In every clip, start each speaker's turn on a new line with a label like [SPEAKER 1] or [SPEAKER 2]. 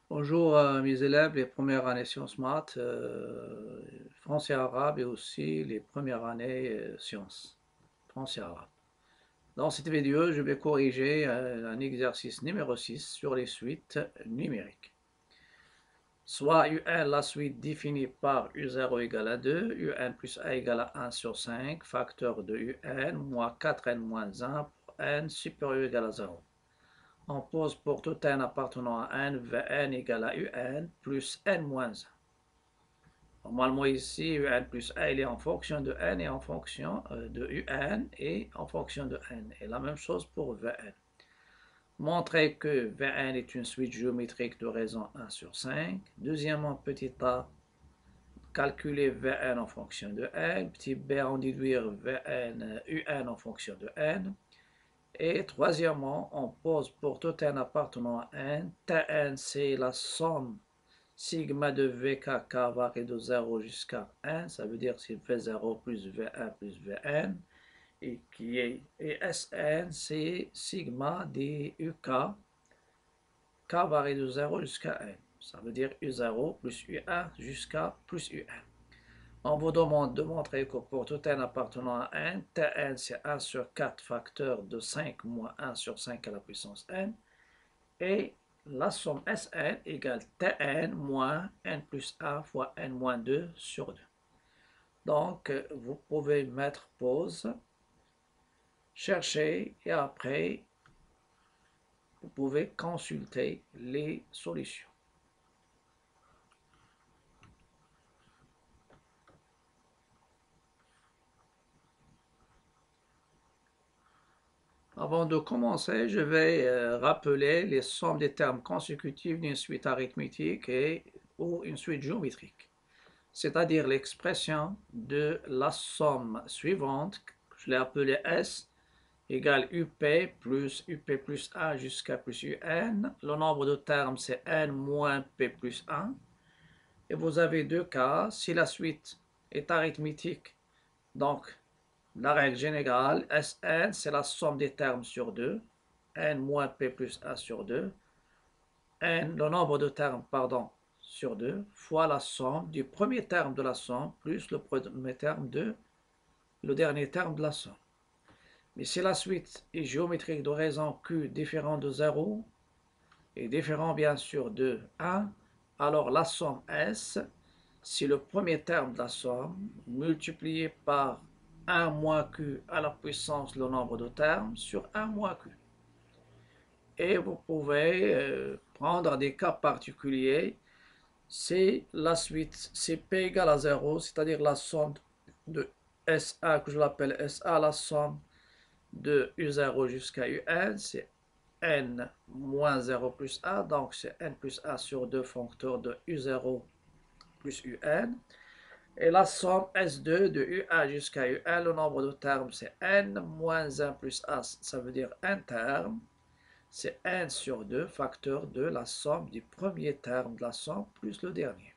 [SPEAKER 1] Bonjour à mes élèves, les premières années sciences maths, français arabe et aussi les premières années sciences, français arabe. Dans cette vidéo, je vais corriger un exercice numéro 6 sur les suites numériques. Soit UN, la suite définie par U0 égale à 2, UN plus A égale à 1 sur 5, facteur de UN, moins 4N moins 1 pour N supérieur ou égal à 0. On pose pour tout n appartenant à n, Vn égale à Un plus n moins 1. Normalement ici, Un plus A, il est en fonction de n et en fonction de Un et en fonction de n. Et la même chose pour Vn. Montrer que Vn est une suite géométrique de raison 1 sur 5. Deuxièmement, petit a, calculer Vn en fonction de n. Petit b, en déduire Vn, Un en fonction de n. Et troisièmement, on pose pour tout n appartenant à n, Tn c'est la somme sigma de Vk, k varie de 0 jusqu'à n, ça veut dire c'est V0 plus V1 plus Vn, et Sn c'est sigma des Uk, k varie de 0 jusqu'à n, ça veut dire U0 plus U1 jusqu'à plus Un. On vous demande de montrer que pour tout n appartenant à n, Tn c'est 1 sur 4 facteur de 5 moins 1 sur 5 à la puissance n, et la somme Sn égale Tn moins n plus 1 fois n moins 2 sur 2. Donc, vous pouvez mettre pause, chercher, et après, vous pouvez consulter les solutions. Avant de commencer, je vais rappeler les sommes des termes consécutifs d'une suite arithmétique ou une suite géométrique, c'est-à-dire l'expression de la somme suivante, je l'ai appelée S, égale UP plus A jusqu'à plus UN. Le nombre de termes, c'est N moins P plus 1. Et vous avez deux cas. Si la suite est arithmétique, donc la règle générale, Sn, c'est la somme des termes sur 2, n moins p plus 1 sur 2, n, le nombre de termes, pardon, sur 2, fois la somme du premier terme de la somme, plus le dernier terme de la somme. Mais si la suite est géométrique de raison Q différent de 0, et différent bien sûr de 1, alors la somme S, c'est le premier terme de la somme multiplié par 1 moins Q à la puissance le nombre de termes sur 1 moins Q. Et vous pouvez prendre des cas particuliers. C'est la suite, c'est P égale à 0, c'est-à-dire la somme de SA, que je l'appelle SA, la somme de U0 jusqu'à UN, c'est n moins 0 plus a, donc c'est n plus a sur 2 facteur de U0 plus UN. Et la somme S2 de UA jusqu'à UN, le nombre de termes, c'est n moins 1 plus a, ça veut dire un terme. C'est n sur 2 facteur de la somme du premier terme de la somme plus le dernier.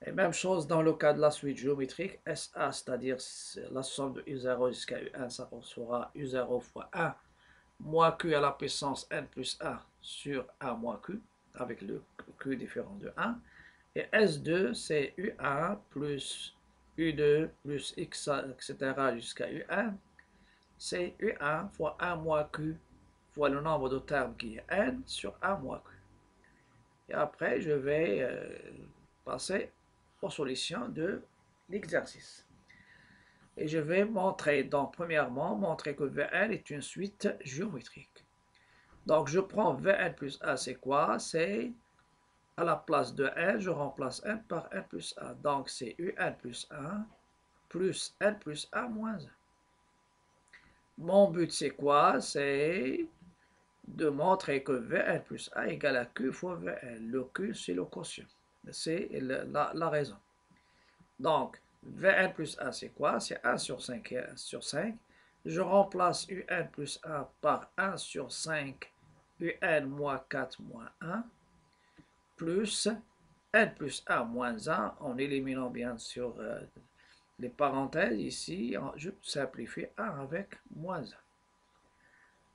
[SPEAKER 1] Et même chose dans le cas de la suite géométrique, SA, c'est-à-dire la somme de U0 jusqu'à UN, ça sera U0 fois 1 moins Q à la puissance n plus 1 sur 1 moins Q, avec le Q différent de 1. Et S2, c'est U1 plus U2 plus X, etc. jusqu'à U1. C'est U1 fois 1 moins Q fois le nombre de termes qui est n sur 1 moins Q. Et après, je vais passer aux solutions de l'exercice. Et je vais montrer, donc premièrement, montrer que Vn est une suite géométrique. Donc je prends Vn plus A, c'est quoi? C'est à la place de n, je remplace n par n plus a. Donc c'est Un plus 1 plus n plus a moins 1. Mon but c'est quoi? C'est de montrer que Vn plus a égale à q fois Vn. Le q c'est le quotient. C'est la raison. Donc Vn plus a c'est quoi? C'est 1 sur 5 et 1 sur 5. Je remplace Un plus 1 par 1 sur 5 Un moins 4 moins 1 plus n plus 1 moins 1 en éliminant bien sûr les parenthèses ici, je simplifie 1 avec moins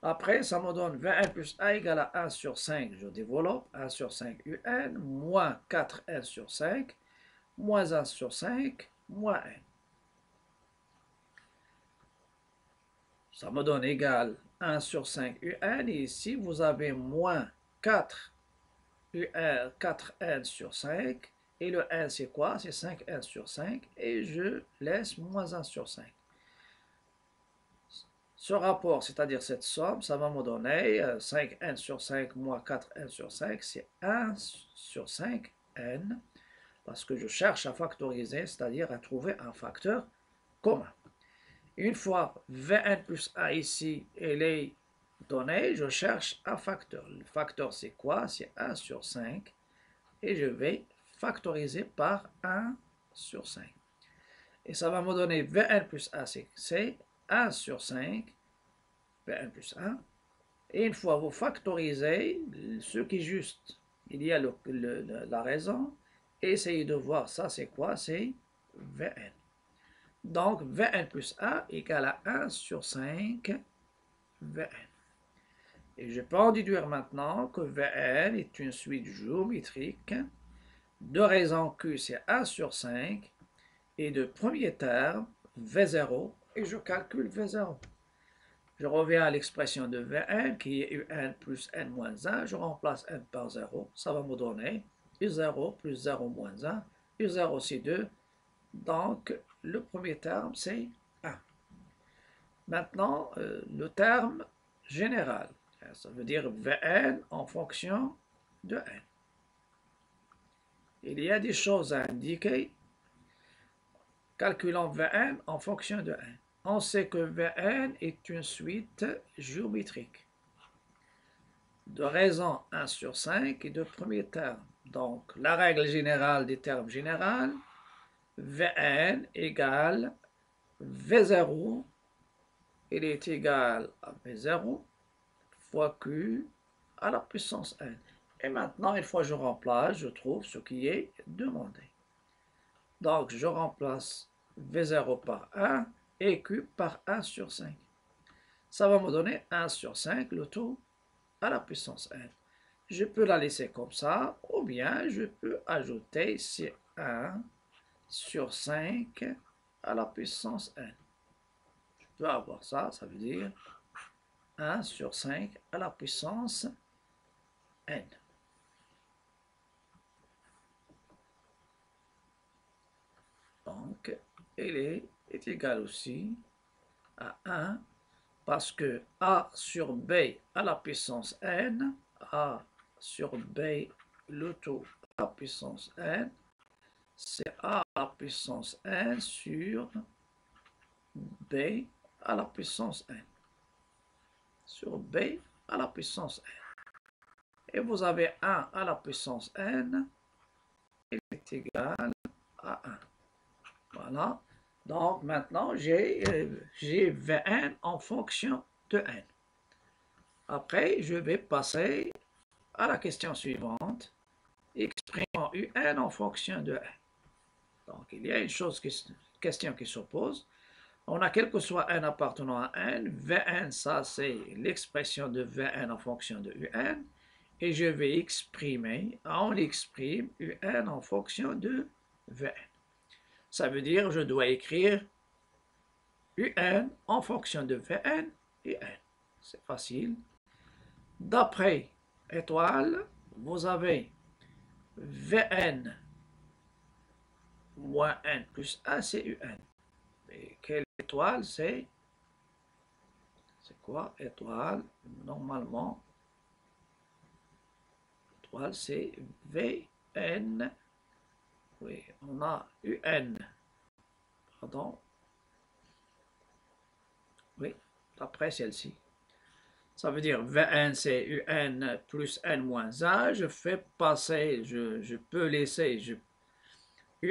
[SPEAKER 1] 1. Après, ça me donne 20n plus a égale à 1 sur 5. Je développe 1 sur 5 un, moins 4n sur 5, moins 1 sur 5, moins n. Ça me donne égal 1 sur 5 un. Et ici, vous avez moins 4 4n sur 5. Et le n, c'est quoi? C'est 5n sur 5. Et je laisse moins 1 sur 5. Ce rapport, c'est-à-dire cette somme, ça va me donner 5n sur 5 moins 4n sur 5, c'est 1 sur 5n, parce que je cherche à factoriser, c'est-à-dire à trouver un facteur commun. Une fois Vn plus a ici, elle est donnée, je cherche un facteur. Le facteur, c'est quoi? C'est 1 sur 5, et je vais factoriser par 1 sur 5. Et ça va me donner Vn plus a, c'est 1 sur 5, Vn plus 1. Et une fois vous factorisez, ce qui est juste, il y a la raison, essayez de voir ça, c'est quoi? C'est Vn. Donc, Vn plus 1 égale à 1 sur 5 Vn. Et je peux en déduire maintenant que Vn est une suite géométrique de raison Q, c'est 1 sur 5, et de premier terme, V0, et je calcule V0. Je reviens à l'expression de Vn qui est Un plus n moins 1. Je remplace n par 0. Ça va me donner U0 plus 0 moins 1. U0 c'est 2. Donc, le premier terme, c'est 1. Maintenant, le terme général. Ça veut dire Vn en fonction de n. Il y a des choses à indiquer. Calculons Vn en fonction de n. On sait que Vn est une suite géométrique de raison 1 sur 5 et de premier terme. Donc, la règle générale des termes généraux, Vn égale V0, il est égal à V0 fois Q à la puissance n. Et maintenant, une fois que je remplace, je trouve ce qui est demandé. Donc, je remplace V0 par 1 et Q par 1 sur 5. Ça va me donner 1 sur 5, le tout à la puissance n. Je peux la laisser comme ça, ou bien je peux ajouter c'est 1 sur 5 à la puissance n. Je peux avoir ça, ça veut dire 1 sur 5 à la puissance n. Donc, il est égal aussi à 1, parce que a sur b à la puissance n, a sur b le tout à la puissance n, c'est a à la puissance n sur b à la puissance n. Sur b à la puissance n. Et vous avez 1 à la puissance n, il est égal à 1. Voilà. Donc maintenant, j'ai Vn en fonction de n. Après, je vais passer à la question suivante. Exprimons Un en fonction de n. Donc, il y a une question qui s'oppose. On a quel que soit n appartenant à n. Vn, ça c'est l'expression de Vn en fonction de Un. Et je vais exprimer, on exprime Un en fonction de Vn. Ça veut dire que je dois écrire Un en fonction de Vn et n. C'est facile. D'après étoile, vous avez Vn moins n plus 1, c'est Un. Et quelle étoile c'est? C'est quoi étoile? Normalement, étoile c'est Vn. Oui, on a Un. Pardon. Oui, d'après celle-ci. Ça veut dire Vn c'est Un plus n moins 1. Je fais passer, je peux laisser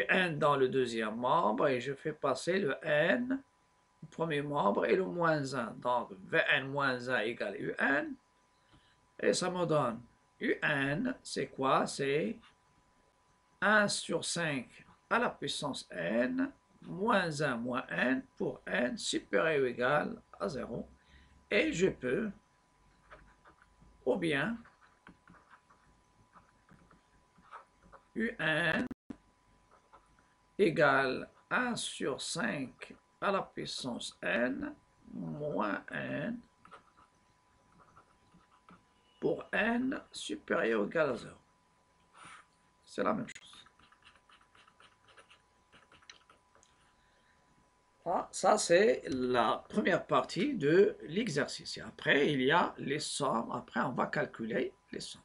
[SPEAKER 1] Un dans le deuxième membre et je fais passer le n au premier membre et le moins 1. Donc Vn moins 1 égale Un. Et ça me donne Un, c'est quoi? C'est 1 sur 5 à la puissance n moins 1 moins n pour n supérieur ou égal à 0. Et je peux ou bien un égale 1 sur 5 à la puissance n moins n pour n supérieur ou égal à 0. C'est la même chose. Ah, ça, c'est la première partie de l'exercice. Et après, il y a les sommes. Après, on va calculer les sommes.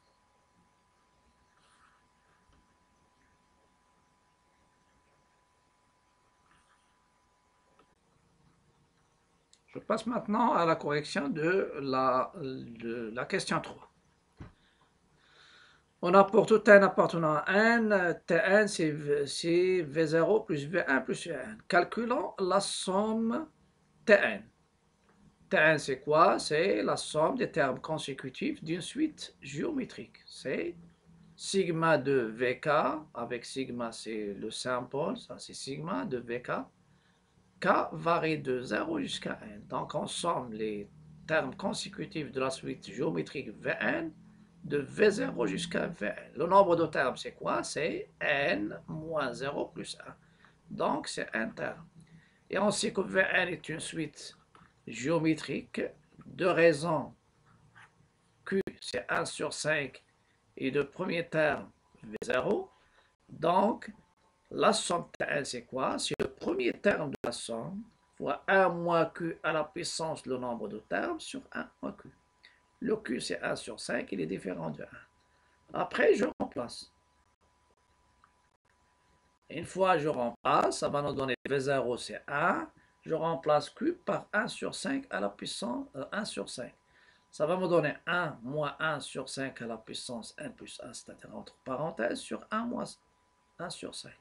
[SPEAKER 1] Je passe maintenant à la correction de la question 3. On a pour tout n appartenant à n, Tn c'est V0 plus V1 plus Vn. Calculons la somme Tn. Tn c'est quoi? C'est la somme des termes consécutifs d'une suite géométrique. C'est sigma de Vk, avec sigma c'est le sample, ça c'est sigma de Vk. K varie de 0 jusqu'à n. Donc on somme les termes consécutifs de la suite géométrique Vn de V0 jusqu'à Vn. Le nombre de termes, c'est quoi? C'est n moins 0 plus 1. Donc, c'est un terme. Et on sait que Vn est une suite géométrique de raison Q, c'est 1 sur 5, et le premier terme, V0. Donc, la somme Tn, c'est quoi? C'est le premier terme de la somme fois 1 moins Q à la puissance le nombre de termes sur 1 moins Q. Le Q, c'est 1 sur 5, il est différent de 1. Après, je remplace. Une fois je remplace, ça va nous donner V0, c'est 1. Je remplace Q par 1 sur 5 à la puissance 1 sur 5. Ça va me donner 1 moins 1 sur 5 à la puissance n plus 1, c'est-à-dire entre parenthèses, sur 1 moins 1 sur 5.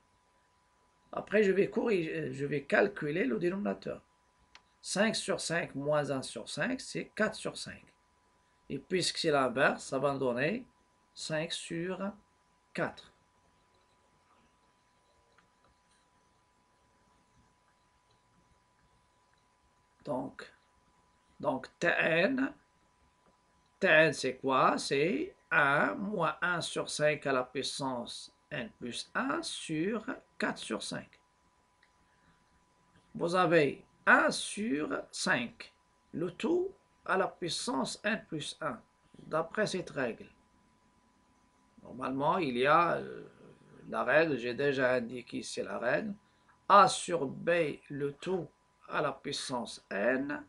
[SPEAKER 1] Après, je vais corriger, je vais calculer le dénominateur. 5 sur 5 moins 1 sur 5, c'est 4 sur 5. Et puisque c'est l'inverse, ça va me donner 5 sur 4. Donc Tn c'est quoi? C'est 1 moins 1 sur 5 à la puissance n plus 1 sur 4 sur 5. Vous avez 1 sur 5, le tout à la puissance n plus 1, d'après cette règle. Normalement, il y a la règle, j'ai déjà indiqué ici la règle. A sur B, le tout à la puissance n,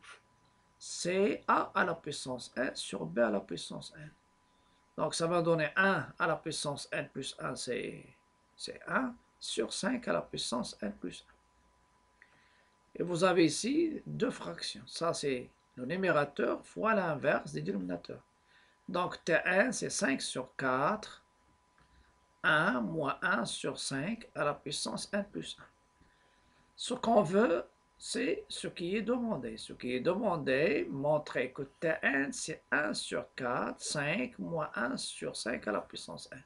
[SPEAKER 1] c'est A à la puissance n sur B à la puissance n. Donc ça va donner 1 à la puissance n plus 1, c'est 1 sur 5 à la puissance n plus 1. Et vous avez ici deux fractions. Ça, c'est le numérateur fois l'inverse des dénominateurs. Donc T1, c'est 5 sur 4, 1 moins 1 sur 5 à la puissance n plus 1. Ce qu'on veut, c'est ce qui est demandé. Ce qui est demandé, montrer que Tn, c'est 1 sur 4, 5 moins 1 sur 5 à la puissance n.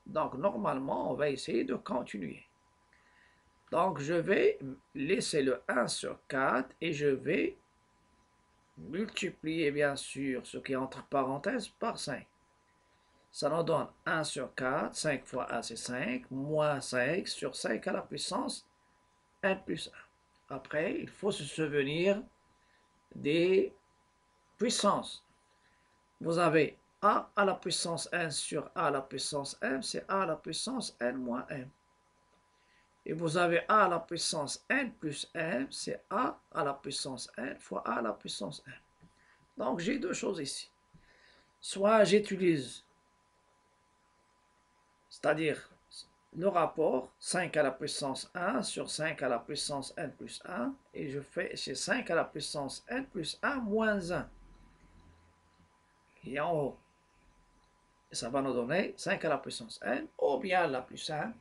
[SPEAKER 1] Donc, normalement, on va essayer de continuer. Donc, je vais laisser le 1 sur 4 et je vais multiplier, bien sûr, ce qui est entre parenthèses par 5. Ça nous donne 1 sur 4, 5 fois 1, c'est 5, moins 5 sur 5 à la puissance n plus 1. Après, il faut se souvenir des puissances. Vous avez a à la puissance n sur a à la puissance m, c'est a à la puissance n moins m. Et vous avez a à la puissance n plus m, c'est a à la puissance n fois a à la puissance n. Donc j'ai deux choses ici. Soit j'utilise, c'est-à-dire le rapport 5 à la puissance 1 sur 5 à la puissance n plus 1, et je fais chez 5 à la puissance n plus 1 moins 1, qui est en haut. Et ça va nous donner 5 à la puissance n, ou bien la plus 1.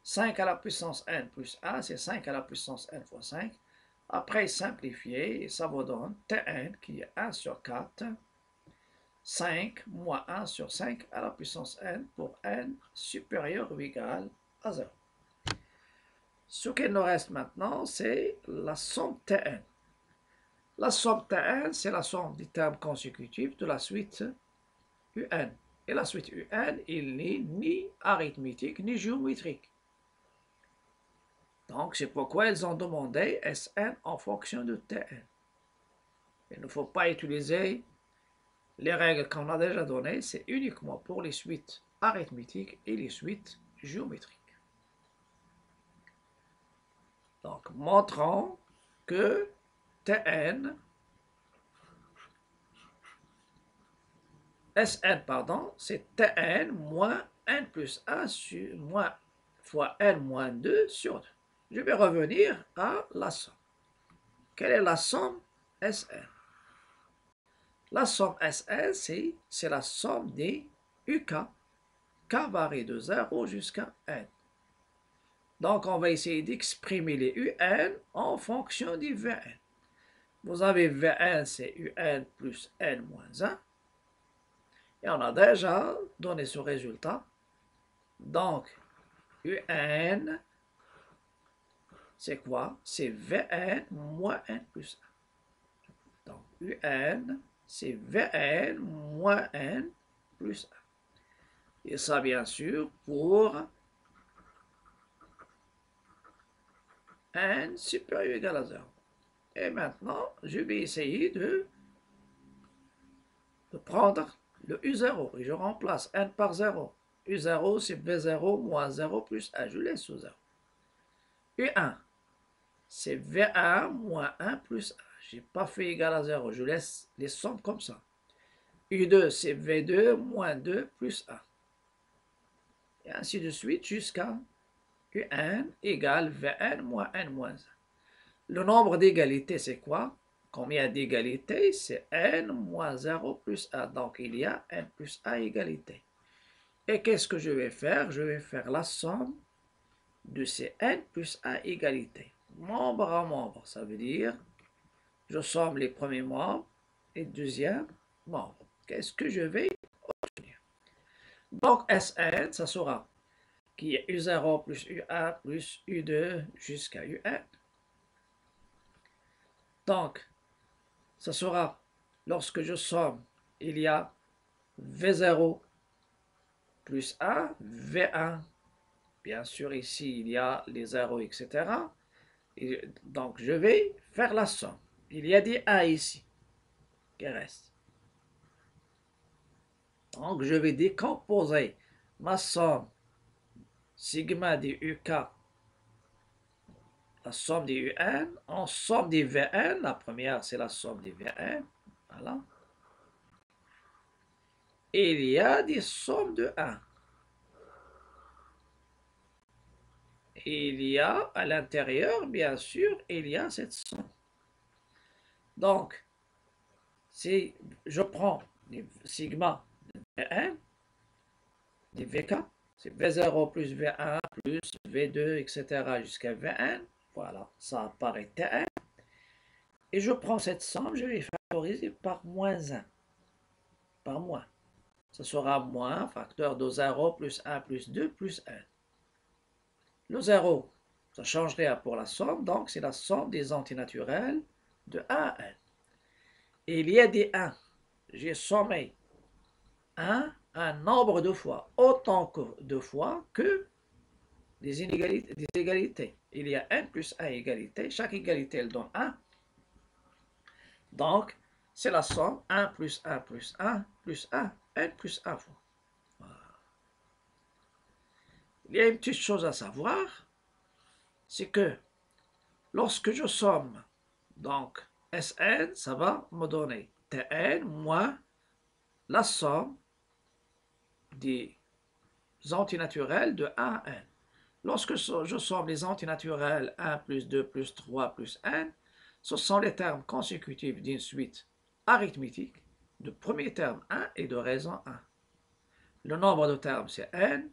[SPEAKER 1] 5 à la puissance n plus 1, c'est 5 à la puissance n fois 5. Après simplifier, ça vous donne Tn qui est 1 sur 4, 5 moins 1 sur 5 à la puissance n pour n supérieur ou égal à 0. Ce qu'il nous reste maintenant, c'est la somme Tn. La somme Tn, c'est la somme des termes consécutifs de la suite UN. Et la suite UN, il n'est ni arithmétique ni géométrique. Donc, c'est pourquoi ils ont demandé Sn en fonction de Tn. Il ne faut pas utiliser les règles qu'on a déjà données, c'est uniquement pour les suites arithmétiques et les suites géométriques. Donc, montrons que Tn, Sn, pardon, c'est Tn moins n plus 1 sur, moins, fois n moins 2 sur 2. Je vais revenir à la somme. Quelle est la somme Sn? La somme Sn, c'est la somme des UK. K varie de 0 jusqu'à n. Donc, on va essayer d'exprimer les UN en fonction des Vn. Vous avez Vn, c'est Un plus n moins 1. Et on a déjà donné ce résultat. Donc, Un, c'est quoi? C'est Vn moins n plus 1. Donc, Un, c'est Vn moins n plus 1. Et ça, bien sûr, pour n supérieur ou égal à 0. Et maintenant, je vais essayer de prendre le U0 et je remplace n par 0. U0, c'est V0 moins 0 plus 1. Je laisse au 0. U1, c'est V1 moins 1 plus 1. Je n'ai pas fait égal à 0. Je laisse les sommes comme ça. U2, c'est V2 moins 2 plus 1. Et ainsi de suite jusqu'à UN égale Vn moins n moins 1. Le nombre d'égalités, c'est quoi? Combien d'égalités? C'est n moins 0 plus 1. Donc, il y a n plus 1 égalité. Et qu'est-ce que je vais faire? Je vais faire la somme de ces n plus 1 égalités. Membre à membre, ça veut dire, je somme les premiers membres et deuxième membre. Qu'est-ce que je vais obtenir? Donc, Sn, ça sera qui est U0 plus U1 plus U2 jusqu'à UN. Donc, ça sera, lorsque je somme, il y a V0 plus 1, V1. Bien sûr, ici, il y a les 0, etc. Et donc, je vais faire la somme. Il y a des A ici qui restent. Donc, je vais décomposer ma somme sigma des UK, la somme des UN, en somme des VN. La première, c'est la somme des VN. Voilà. Et il y a des sommes de 1. Et il y a à l'intérieur, bien sûr, il y a cette somme. Donc, si je prends les sigma de V1, des VK, c'est V0 plus V1 plus V2, etc. jusqu'à V1. Voilà, ça apparaît T1. Et je prends cette somme, je vais factoriser par moins 1. Par moins. Ce sera moins facteur de 0 plus 1 plus 2 plus 1. Le 0, ça change rien pour la somme, donc c'est la somme des antinaturels de 1 à 1. Et il y a des 1. J'ai sommé 1 un nombre de fois, autant de fois que des égalités. Il y a 1 plus 1 égalité. Chaque égalité, elle donne 1. Donc, c'est la somme 1 plus 1 plus 1 plus 1, n plus 1 fois. Voilà. Il y a une petite chose à savoir, c'est que lorsque je somme, donc Sn, ça va me donner Tn moins la somme des antinaturels de 1 à n. Lorsque je somme les antinaturels 1 plus 2 plus 3 plus n, ce sont les termes consécutifs d'une suite arithmétique de premier terme 1 et de raison 1. Le nombre de termes, c'est n,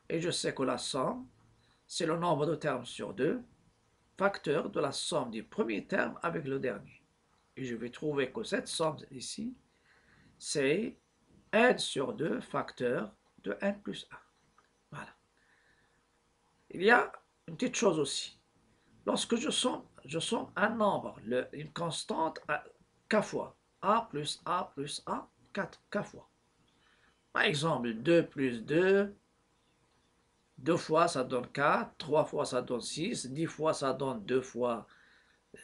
[SPEAKER 1] et je sais que la somme, c'est le nombre de termes sur 2, facteur de la somme du premier terme avec le dernier. Et je vais trouver que cette somme ici, c'est n sur 2 facteur de n plus 1. Voilà. Il y a une petite chose aussi. Lorsque je somme un nombre, une constante k fois. A plus A plus A, 4 k fois. Par exemple, 2 plus 2, 2 fois ça donne 4, 3 fois ça donne 6, 10 fois ça donne 2 fois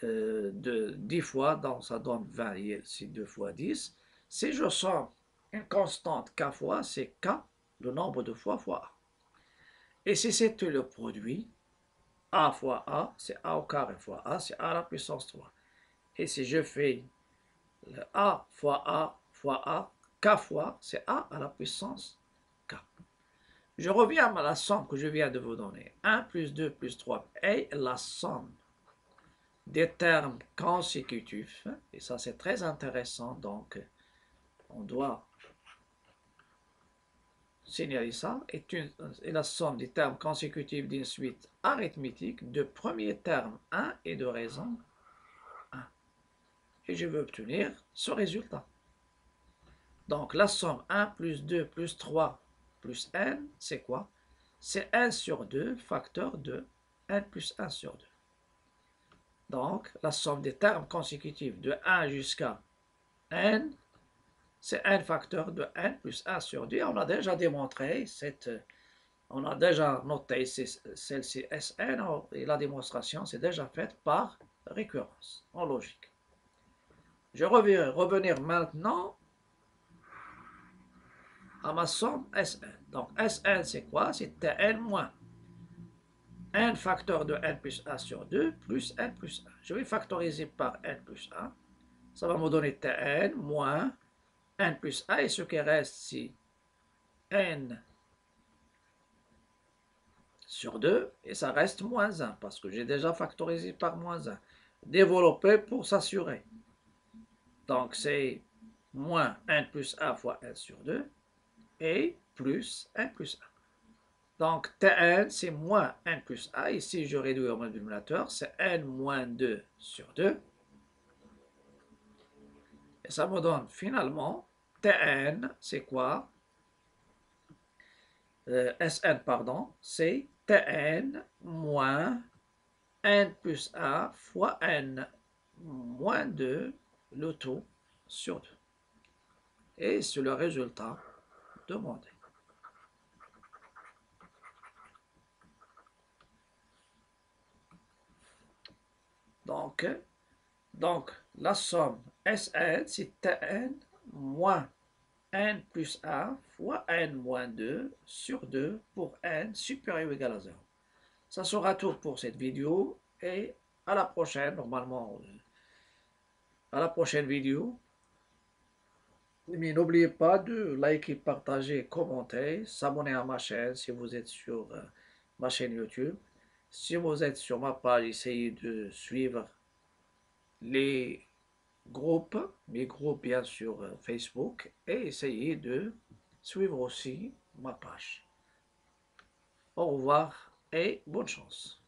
[SPEAKER 1] 10 fois, donc ça donne 20, c'est 2 fois 10. Si je somme une constante k fois, c'est k, le nombre de fois a. Et si c'était le produit, a fois a, c'est a au carré fois a, c'est a à la puissance 3. Et si je fais le a fois a, k fois, c'est a à la puissance k. Je reviens à la somme que je viens de vous donner. 1 plus 2 plus 3 est la somme des termes consécutifs. Et ça, c'est très intéressant. Donc, on doit signaler ça. Est la somme des termes consécutifs d'une suite arithmétique de premier terme 1 et de raison 1. Et je veux obtenir ce résultat. Donc, la somme 1 plus 2 plus 3 plus n, c'est quoi? C'est n sur 2, facteur de n plus 1 sur 2. Donc, la somme des termes consécutifs de 1 jusqu'à n, c'est n facteur de n plus 1 sur 2. On a déjà démontré, on a déjà noté celle-ci Sn, et la démonstration c'est déjà faite par récurrence, en logique. Je vais revenir maintenant à ma somme Sn. Donc Sn c'est quoi? C'est Tn moins n facteur de n plus 1 sur 2 plus n plus 1. Je vais factoriser par n plus 1. Ça va me donner Tn moins n plus 1, et ce qui reste c'est n sur 2, et ça reste moins 1, parce que j'ai déjà factorisé par moins 1. Développer pour s'assurer. Donc c'est moins n plus 1 fois n sur 2, et plus n plus 1. Donc Tn, c'est moins n plus 1. Ici, je réduis au dénominateur, c'est n moins 2 sur 2. Et ça me donne finalement, Tn, c'est quoi? Sn, pardon, c'est Tn moins n plus 1 fois n moins 2, le tout sur 2. Et c'est le résultat demandé. Donc, la somme Sn, c'est Tn moins n plus 1 fois n moins 2 sur 2 pour n supérieur ou égal à 0. Ça sera tout pour cette vidéo, et à la prochaine, normalement, à la prochaine vidéo. Mais n'oubliez pas de liker, partager, commenter, s'abonner à ma chaîne si vous êtes sur ma chaîne YouTube. Si vous êtes sur ma page, essayez de suivre les groupes, mes groupes bien sûr Facebook, et essayez de suivre aussi ma page. Au revoir et bonne chance.